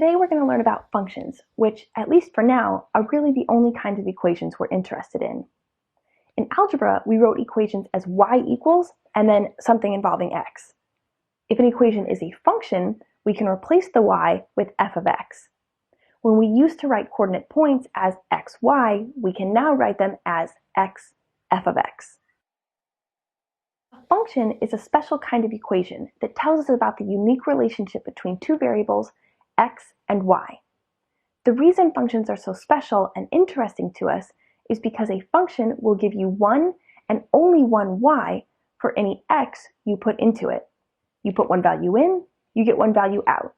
Today we're going to learn about functions, which, at least for now, are really the only kinds of equations we're interested in. In algebra, we wrote equations as y equals and then something involving x. If an equation is a function, we can replace the y with f of x. When we used to write coordinate points as x, y, we can now write them as x, f of x. A function is a special kind of equation that tells us about the unique relationship between two variables, x and y. The reason functions are so special and interesting to us is because a function will give you one and only one y for any x you put into it. You put one value in, you get one value out.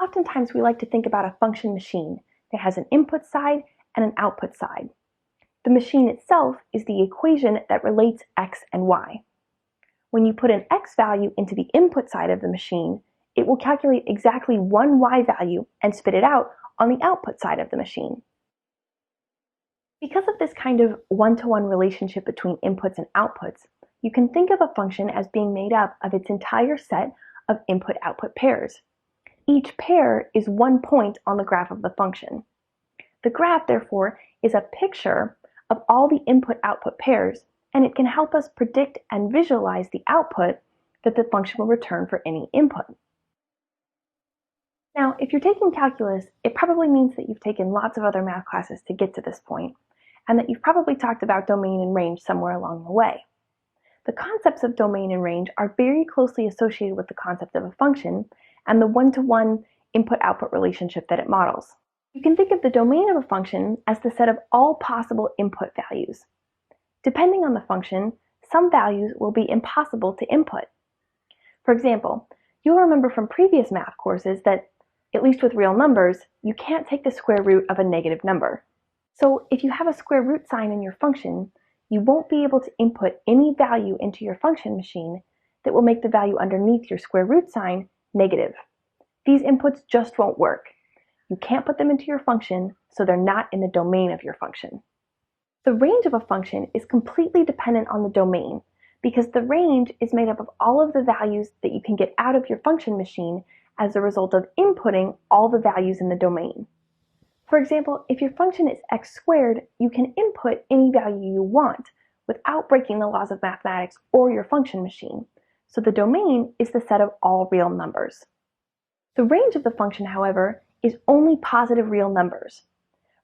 Oftentimes we like to think about a function machine that has an input side and an output side. The machine itself is the equation that relates x and y. When you put an x value into the input side of the machine, it will calculate exactly one y value and spit it out on the output side of the machine. Because of this kind of one-to-one relationship between inputs and outputs, you can think of a function as being made up of its entire set of input-output pairs. Each pair is one point on the graph of the function. The graph, therefore, is a picture of all the input-output pairs, and it can help us predict and visualize the output that the function will return for any input. Now, if you're taking calculus, it probably means that you've taken lots of other math classes to get to this point, and that you've probably talked about domain and range somewhere along the way. The concepts of domain and range are very closely associated with the concept of a function and the one-to-one input-output relationship that it models. You can think of the domain of a function as the set of all possible input values. Depending on the function, some values will be impossible to input. For example, you'll remember from previous math courses that, at least with real numbers, you can't take the square root of a negative number. So if you have a square root sign in your function, you won't be able to input any value into your function machine that will make the value underneath your square root sign negative. These inputs just won't work. You can't put them into your function, so they're not in the domain of your function. The range of a function is completely dependent on the domain, because the range is made up of all of the values that you can get out of your function machine as a result of inputting all the values in the domain. For example, if your function is x squared, you can input any value you want without breaking the laws of mathematics or your function machine. So the domain is the set of all real numbers. The range of the function, however, is only positive real numbers.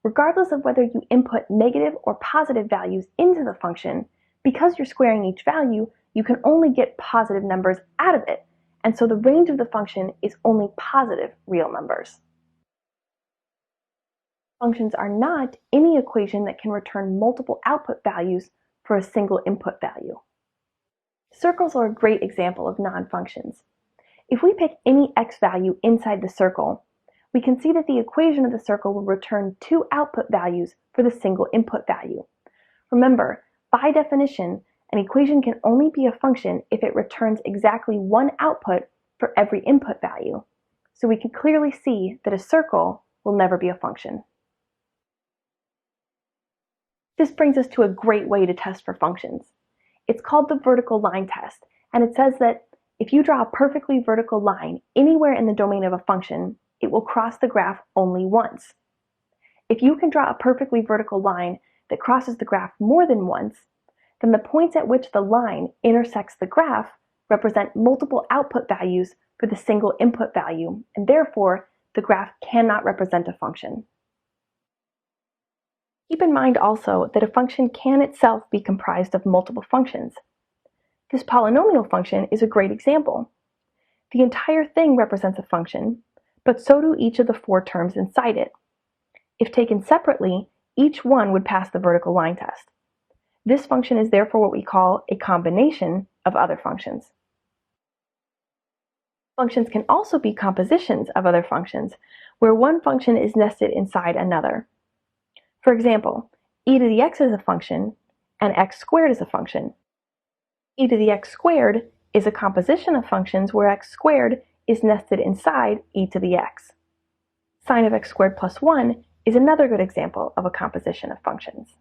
Regardless of whether you input negative or positive values into the function, because you're squaring each value, you can only get positive numbers out of it, and so the range of the function is only positive real numbers. Functions are not any equation that can return multiple output values for a single input value. Circles are a great example of non-functions. If we pick any x value inside the circle, we can see that the equation of the circle will return two output values for the single input value. Remember, by definition, an equation can only be a function if it returns exactly one output for every input value. So we can clearly see that a circle will never be a function. This brings us to a great way to test for functions. It's called the vertical line test, and it says that if you draw a perfectly vertical line anywhere in the domain of a function, it will cross the graph only once. If you can draw a perfectly vertical line that crosses the graph more than once, then the points at which the line intersects the graph represent multiple output values for the single input value, and therefore the graph cannot represent a function. Keep in mind also that a function can itself be comprised of multiple functions. This polynomial function is a great example. The entire thing represents a function, but so do each of the four terms inside it. If taken separately, each one would pass the vertical line test. This function is therefore what we call a combination of other functions. Functions can also be compositions of other functions, where one function is nested inside another. For example, e to the x is a function, and x squared is a function. E to the x squared is a composition of functions where x squared is nested inside e to the x. Sine of x squared plus 1 is another good example of a composition of functions.